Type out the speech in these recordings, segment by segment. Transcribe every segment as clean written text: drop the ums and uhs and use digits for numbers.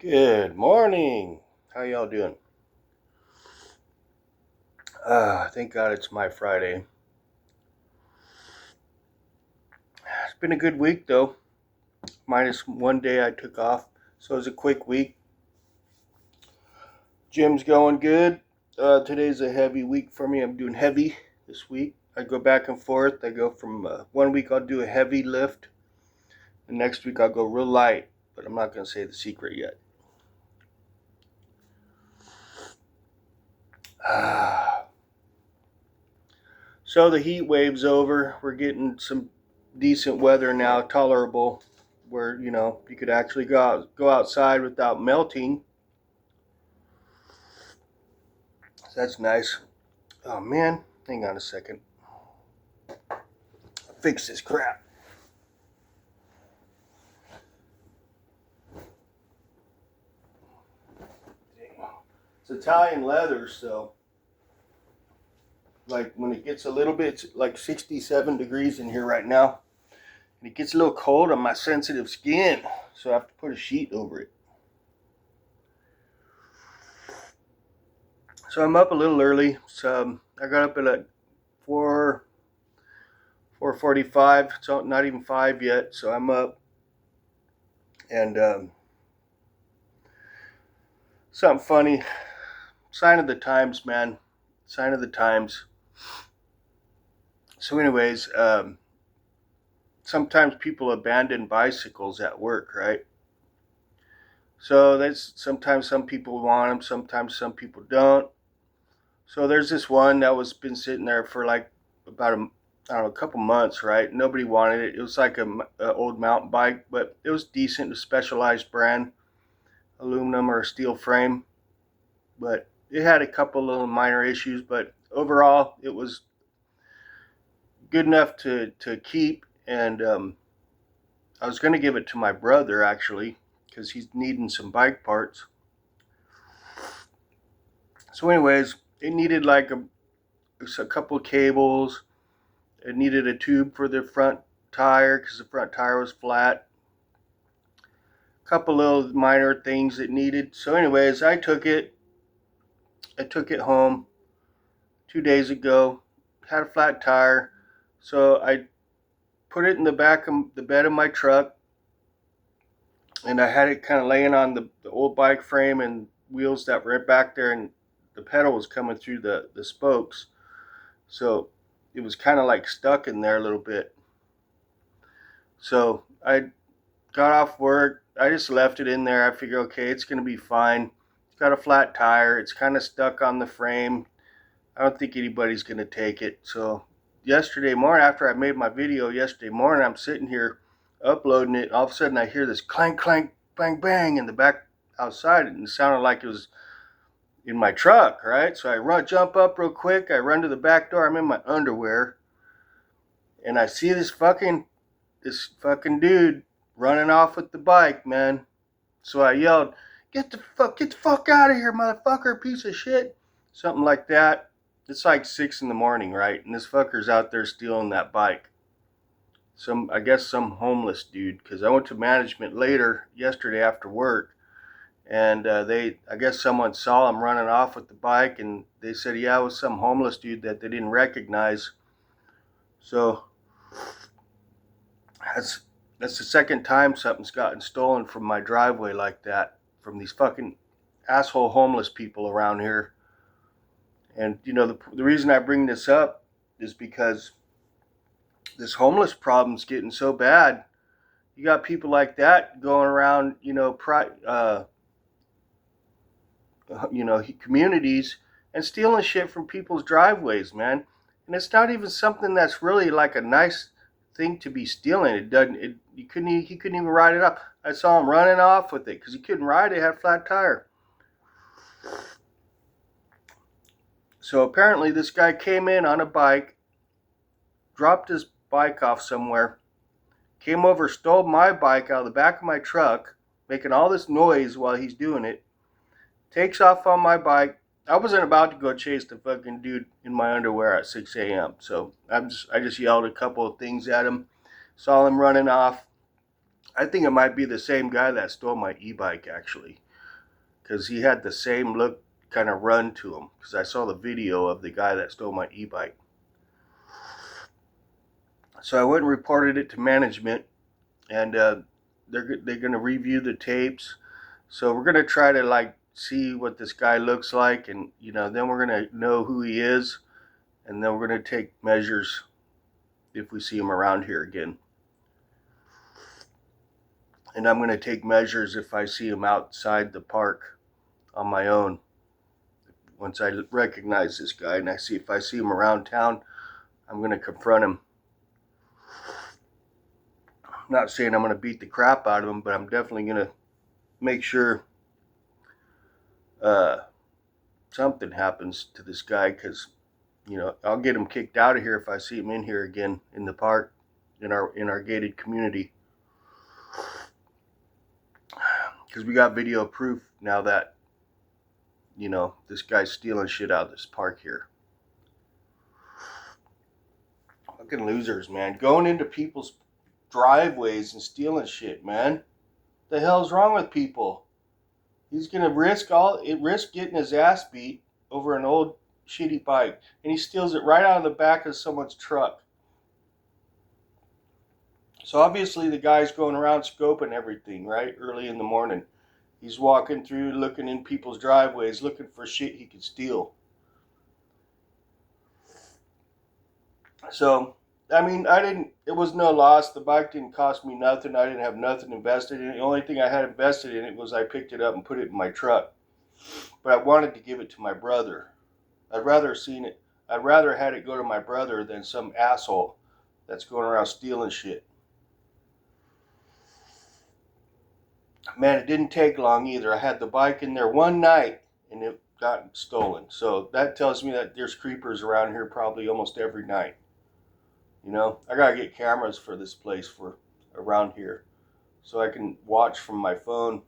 Good morning. How y'all doing? Thank God it's my Friday. It's been a good week though, minus one day I took off, so it was a quick week. Gym's going good. Today's a heavy week for me. I'm doing heavy this week. I go back and forth. I go from 1 week I'll do a heavy lift, the next week I'll go real light, but I'm not going to say the secret yet. So the heat wave's over. We're getting some decent weather now, tolerable, where you could actually go outside without melting. So that's nice. Oh man, hang on a second. I'll fix this crap. It's Italian leather, so like when it gets a little bit, it's like 67 degrees in here right now, and it gets a little cold on my sensitive skin, so I have to put a sheet over it. So I'm up a little early. So I got up at like 4:45. It's not even 5 yet, so I'm up. And something funny. Sign of the times, man. Sign of the times. So, anyways, sometimes people abandon bicycles at work, right? So that's sometimes some people want them, sometimes some people don't. So there's this one that was been sitting there for like about a couple months, right? Nobody wanted it. It was like a old mountain bike, but it was decent, a specialized brand, aluminum or steel frame. But it had a couple little minor issues, but overall it was good enough to keep. And I was going to give it to my brother actually because he's needing some bike parts. So, anyways, it needed like a couple of cables. It needed a tube for the front tire because the front tire was flat. A couple little minor things it needed. So, anyways, I took it home 2 days ago. Had a flat tire, so I put it in the back of the bed of my truck, and I had it kind of laying on the old bike frame and wheels that were back there, and the pedal was coming through the spokes, so it was kind of like stuck in there a little bit. So I got off work. I just left it in there. I figured, okay, it's going to be fine. It's got a flat tire. It's kind of stuck on the frame. I don't think anybody's going to take it. So yesterday morning, after I made my video yesterday morning, I'm sitting here uploading it. All of a sudden, I hear this clank, clank, bang, bang in the back outside, and it sounded like it was in my truck, right? So I jump up real quick. I run to the back door. I'm in my underwear, and I see this fucking dude running off with the bike, man. So I yelled, get the fuck out of here, motherfucker, piece of shit." Something like that. It's like 6 in the morning, right? And this fucker's out there stealing that bike. I guess some homeless dude, because I went to management later yesterday after work, and I guess someone saw him running off with the bike, and they said, yeah, it was some homeless dude that they didn't recognize. So that's the second time something's gotten stolen from my driveway like that, from these fucking asshole homeless people around here. And the reason I bring this up is because this homeless problem's getting so bad. You got people like that going around, communities and stealing shit from people's driveways, man. And it's not even something that's really like a nice thing to be stealing. It doesn't. He couldn't even ride it up. I saw him running off with it because he couldn't ride it. It had a flat tire. So apparently this guy came in on a bike, dropped his bike off somewhere, came over, stole my bike out of the back of my truck, making all this noise while he's doing it, takes off on my bike. I wasn't about to go chase the fucking dude in my underwear at 6 a.m. So I just yelled a couple of things at him, saw him running off. I think it might be the same guy that stole my e-bike, actually. because he had the same look kind of run to him, because I saw the video of the guy that stole my e-bike. So I went and reported it to management, and they're going to review the tapes. So we're going to try to like see what this guy looks like, and then we're going to know who he is, and then we're going to take measures if we see him around here again. And I'm going to take measures if I see him outside the park on my own. Once I recognize this guy and if I see him around town, I'm going to confront him. I'm not saying I'm going to beat the crap out of him, but I'm definitely going to make sure something happens to this guy, because I'll get him kicked out of here if I see him in here again in the park, in our gated community. Because we got video proof now that this guy's stealing shit out of this park here. Fucking losers, man. Going into people's driveways and stealing shit, man. The hell's wrong with people? He's gonna risk getting his ass beat over an old shitty bike, and he steals it right out of the back of someone's truck. So obviously the guy's going around scoping everything, right? Early in the morning. He's walking through, looking in people's driveways, looking for shit he could steal. So, I mean, it was no loss. The bike didn't cost me nothing. I didn't have nothing invested in it. The only thing I had invested in it was I picked it up and put it in my truck. But I wanted to give it to my brother. I'd rather had it go to my brother than some asshole that's going around stealing shit. Man, it didn't take long either. I had the bike in there one night and it got stolen. So that tells me that there's creepers around here probably almost every night. I gotta get cameras for this place for around here so I can watch from my phone.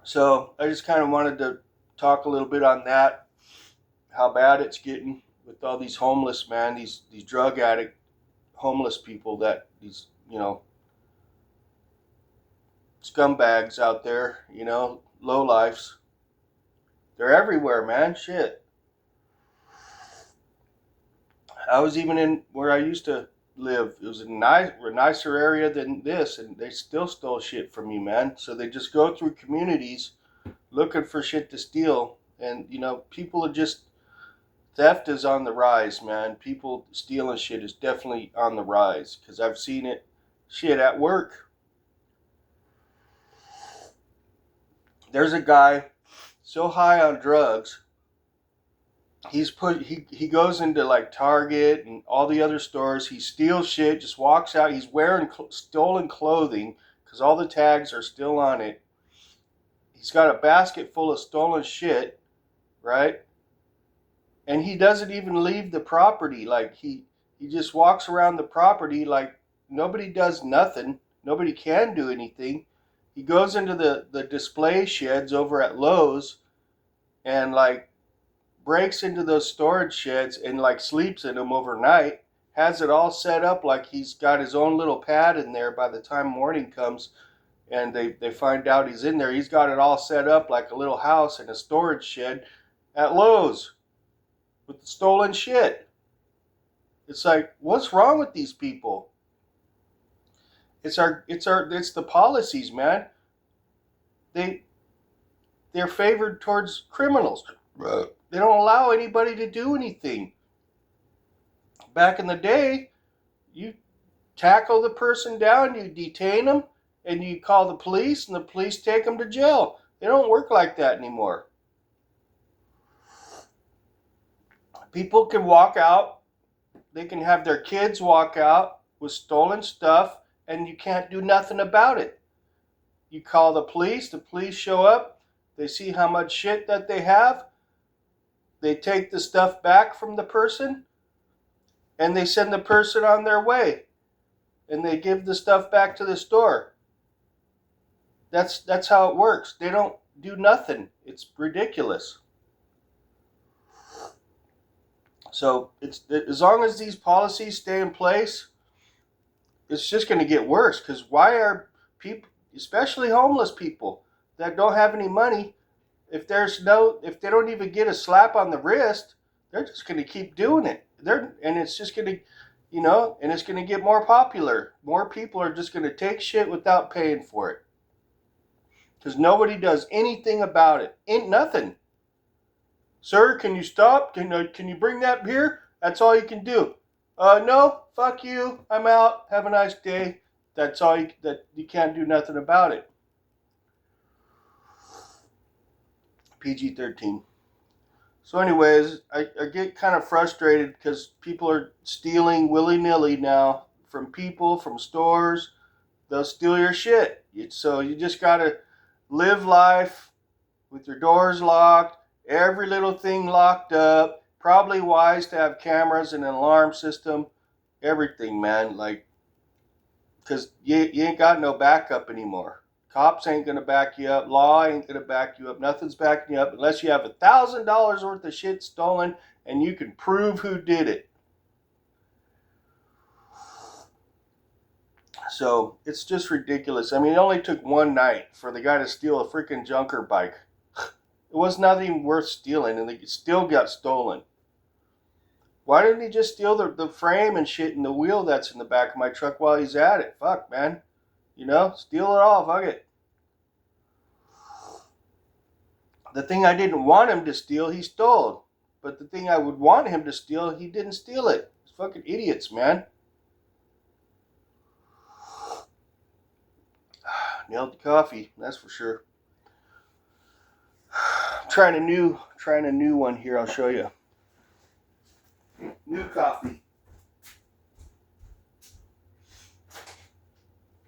So I just kind of wanted to talk a little bit on that, how bad it's getting with all these homeless, man, these drug addict homeless people, that these scumbags out there, lowlifes. They're everywhere, man. Shit. I was even in where I used to live. It was a nicer area than this, and they still stole shit from me, man. So they just go through communities looking for shit to steal, and people are just, theft is on the rise, man. People stealing shit is definitely on the rise, because I've seen it, shit, at work. There's a guy so high on drugs, he goes into like Target and all the other stores. He steals shit, just walks out. He's wearing stolen clothing because all the tags are still on it. He's got a basket full of stolen shit, right? And he doesn't even leave the property. Like he just walks around the property like nobody does nothing. Nobody can do anything. He goes into the display sheds over at Lowe's and like breaks into those storage sheds and like sleeps in them overnight. Has it all set up like he's got his own little pad in there. By the time morning comes and they find out he's in there, he's got it all set up like a little house in a storage shed at Lowe's with the stolen shit. It's like, what's wrong with these people? It's the policies, man. They're favored towards criminals. They don't allow anybody to do anything. Back in the day, you tackle the person down, you detain them, and you call the police, and the police take them to jail. They don't work like that anymore. People can walk out. They can have their kids walk out with stolen stuff, and you can't do nothing about it. You call the police show up, they see how much shit that they have, they take the stuff back from the person, and they send the person on their way, and they give the stuff back to the store. That's how it works. They don't do nothing. It's ridiculous. So it's as long as these policies stay in place, it's just going to get worse. Because why are people? especially homeless people that don't have any money. If they don't even get a slap on the wrist, they're just going to keep doing it. And it's just going to, and it's going to get more popular. More people are just going to take shit without paying for it because nobody does anything about it. Ain't nothing. Sir, can you stop? Can you bring that here? That's all you can do. No, fuck you. I'm out. Have a nice day. That's all that you can't do nothing about it. PG-13. So anyways, I get kind of frustrated because people are stealing willy-nilly now from people, from stores. They'll steal your shit. So you just got to live life with your doors locked, every little thing locked up. Probably wise to have cameras and an alarm system. Everything, man. Like, because you ain't got no backup anymore. Cops ain't going to back you up. Law ain't going to back you up. Nothing's backing you up unless you have $1,000 worth of shit stolen and you can prove who did it. So it's just ridiculous. I mean, it only took one night for the guy to steal a freaking junker bike. It was nothing worth stealing and it still got stolen. Why didn't he just steal the frame and shit and the wheel that's in the back of my truck while he's at it? Fuck, man. Steal it all. Fuck it. The thing I didn't want him to steal, he stole. But the thing I would want him to steal, he didn't steal it. It's fucking idiots, man. Nailed the coffee, that's for sure. I'm trying a new one here. I'll show you. New coffee.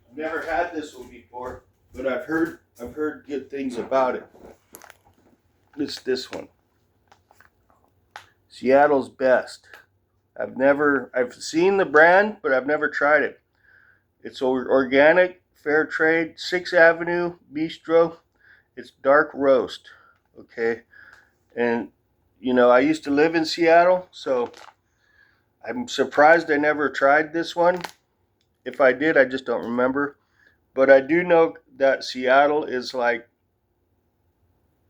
I've never had this one before, but I've heard good things about it. It's this one. Seattle's Best. I've seen the brand, but I've never tried it. It's organic, fair trade, 6th Avenue Bistro. It's dark roast, okay? And, I used to live in Seattle, so I'm surprised I never tried this one. If I did, I just don't remember. But I do know that Seattle is like,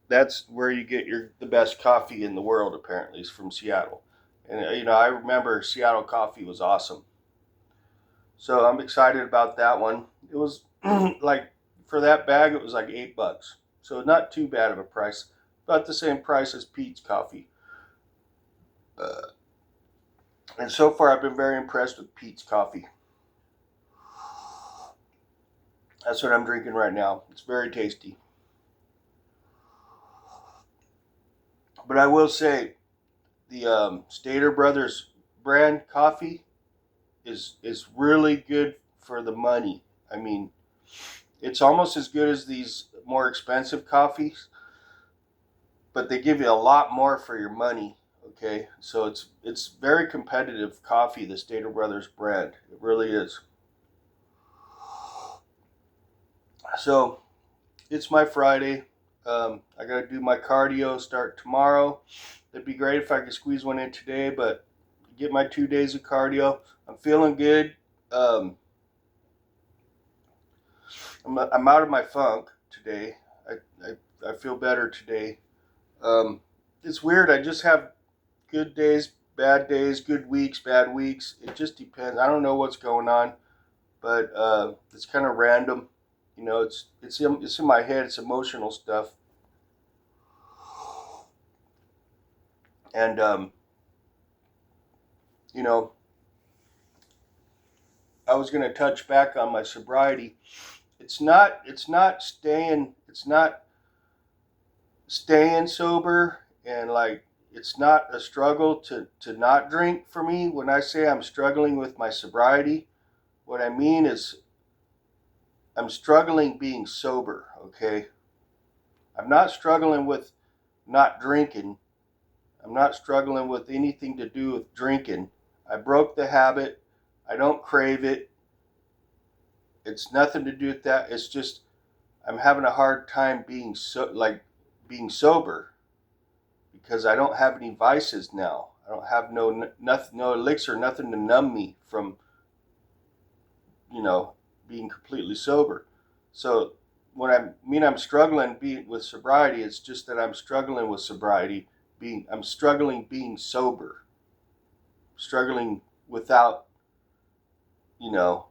that's where you get the best coffee in the world, apparently, is from Seattle. And, I remember Seattle coffee was awesome. So I'm excited about that one. It was like, for that bag, it was like $8. So not too bad of a price. About the same price as Pete's coffee. And so far, I've been very impressed with Pete's coffee. That's what I'm drinking right now. It's very tasty. But I will say, the Stater Brothers brand coffee is really good for the money. I mean, it's almost as good as these more expensive coffees, but they give you a lot more for your money. Okay, so it's very competitive coffee, the Stater Brothers brand. It really is. So it's my Friday. I got to do my cardio, start tomorrow. It'd be great if I could squeeze one in today, but get my 2 days of cardio. I'm feeling good. I'm out of my funk today. I feel better today. It's weird. I just have good days, good weeks, bad weeks. It just depends. I don't know what's going on, but it's kind of random. It's in my head. It's emotional stuff. And I was going to touch back on my sobriety. It's not staying sober, and like, it's not a struggle to not drink for me. When I say I'm struggling with my sobriety, what I mean is I'm struggling being sober, okay? I'm not struggling with not drinking. I'm not struggling with anything to do with drinking. I broke the habit. I don't crave it. It's nothing to do with that. It's just I'm having a hard time being sober because I don't have any vices now. I don't have no elixir, nothing to numb me from being completely sober. So when I mean I'm struggling with sobriety, it's just that I'm struggling with sobriety. I'm struggling being sober, struggling without, you know,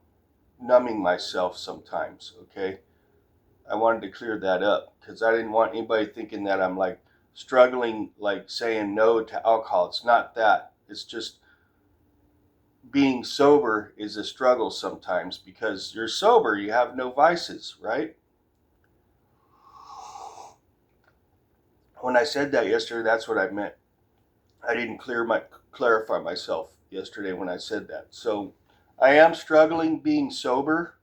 numbing myself sometimes. Okay, I wanted to clear that up because I didn't want anybody thinking that I'm like struggling, like saying no to alcohol. It's not that. It's just being sober is a struggle sometimes because you're sober, you have no vices, right? When I said that yesterday, that's what I meant. I didn't clarify myself yesterday when I said that. So I am struggling being sober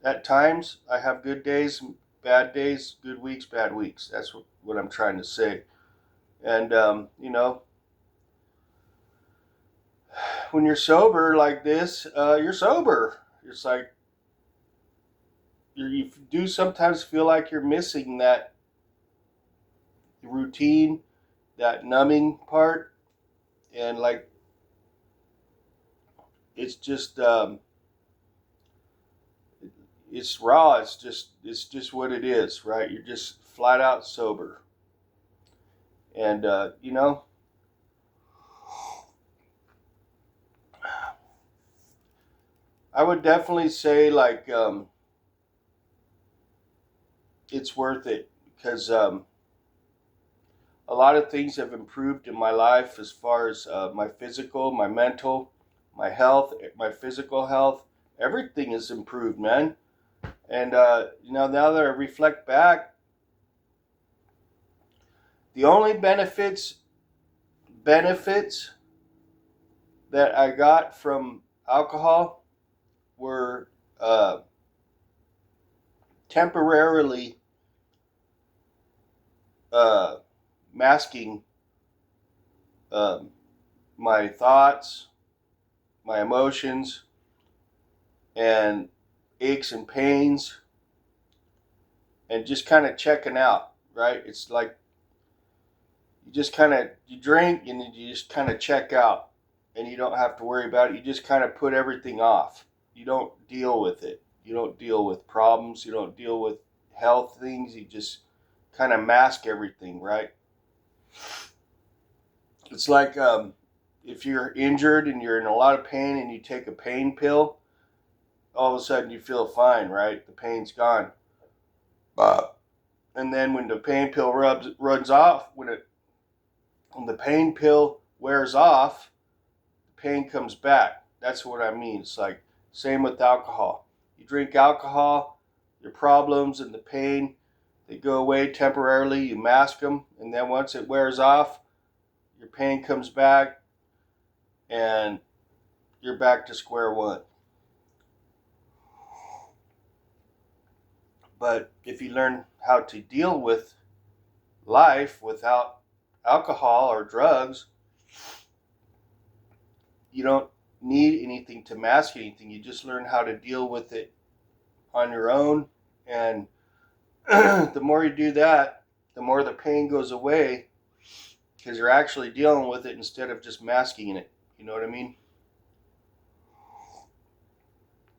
at times. I have good days, bad days, good weeks, bad weeks. That's what I'm trying to say. And, when you're sober like this, you're sober. It's like you do sometimes feel like you're missing that routine, that numbing part. And like, it's just, it's raw. It's just what it is, right? You're just flat out sober. And, I would definitely say like, it's worth it because a lot of things have improved in my life as far as my physical, my mental, my health, my physical health. Everything has improved, man. And now that I reflect back, the only benefits that I got from alcohol were uh, temporarily uh, masking um, my thoughts, my emotions, and aches and pains, and just kind of checking out. Right? It's like you just kind of you drink and then you just kind of check out, and you don't have to worry about it. You just kind of put everything off. You don't deal with it. You don't deal with problems. You don't deal with health things. You just kind of mask everything, right? It's like if you're injured and you're in a lot of pain and you take a pain pill, all of a sudden you feel fine, right? The pain's gone. And then when the pain pill runs off, when the pain pill wears off, the pain comes back. That's what I mean. It's like same with alcohol. You drink alcohol, your problems and the pain, they go away temporarily. You mask them, and then once it wears off, your pain comes back, and you're back to square one. But if you learn how to deal with life without alcohol or drugs, you don't need anything to mask anything. You just learn how to deal with it on your own. And the more you do that, the more the pain goes away because you're actually dealing with it instead of just masking it. You know what I mean?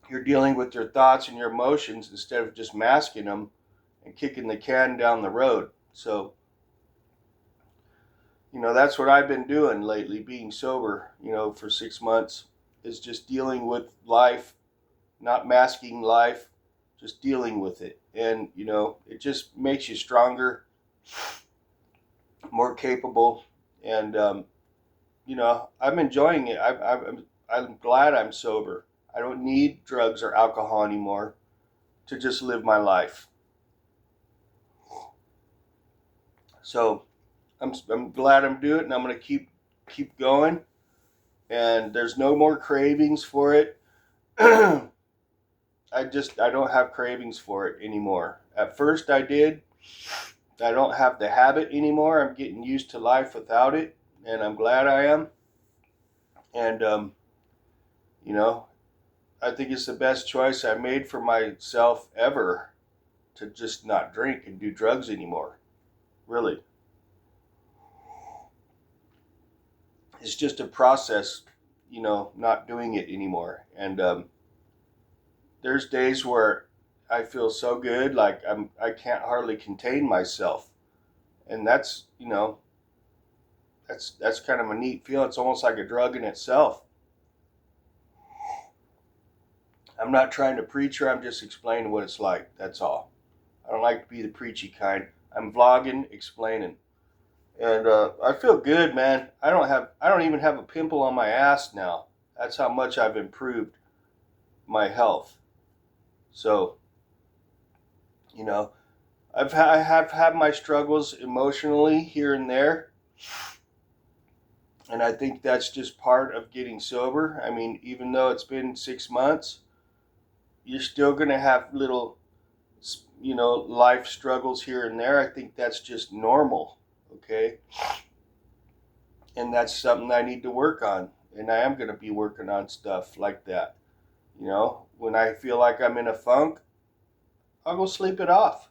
You're dealing with your thoughts and your emotions instead of just masking them and kicking the can down the road. So, that's what I've been doing lately, being sober, for 6 months, is just dealing with life, not masking life, just dealing with it. And, it just makes you stronger, more capable. And, I'm enjoying it. I'm glad I'm sober. I don't need drugs or alcohol anymore to just live my life. So I'm glad I'm doing it, and I'm going to keep going. And there's no more cravings for it. I don't have cravings for it anymore. At first I did. I don't have the habit anymore. I'm getting used to life without it, and I'm glad I am. And you know, I think it's the best choice I made for myself ever to just not drink and do drugs anymore. Really, it's just a process. Not doing it anymore. And there's days where I feel so good, like I can't hardly contain myself, and that's that's kind of a neat feeling. It's almost like a drug in itself. I'm not trying to preach her. I'm just explaining what it's like. That's all. I don't like to be the preachy kind. I'm vlogging, explaining, and I feel good, man. I don't even have a pimple on my ass now. That's how much I've improved my health. So, you know, I have had my struggles emotionally here and there, and I think that's just part of getting sober. I mean, even though it's been 6 months, you're still gonna have little, life struggles here and there. I think that's just normal, okay? And that's something I need to work on, and I am gonna be working on stuff like that. When I feel like I'm in a funk, I'll go sleep it off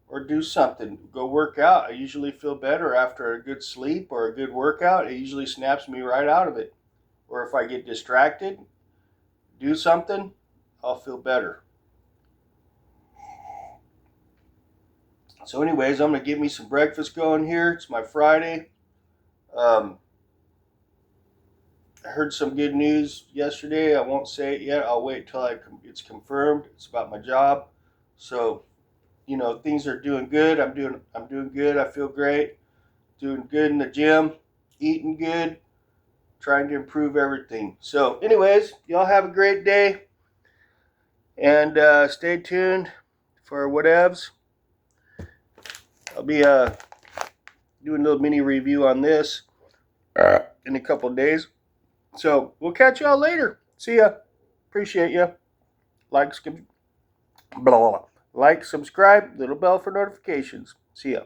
or do something. Go work out. I usually feel better after a good sleep or a good workout. It usually snaps me right out of it. Or if I get distracted, do something, I'll feel better. So anyways, I'm going to get me some breakfast going here. It's my Friday. I heard some good news yesterday. I won't say it yet. I'll wait till it's confirmed. It's about my job. So, things are doing good. I'm doing good. I feel great. Doing good in the gym, eating good, trying to improve everything. So anyways, y'all have a great day, and stay tuned for whatevs. I'll be doing a little mini review on this in a couple of days. So we'll catch y'all later. See ya. Appreciate ya. Like, subscribe, little bell for notifications. See ya.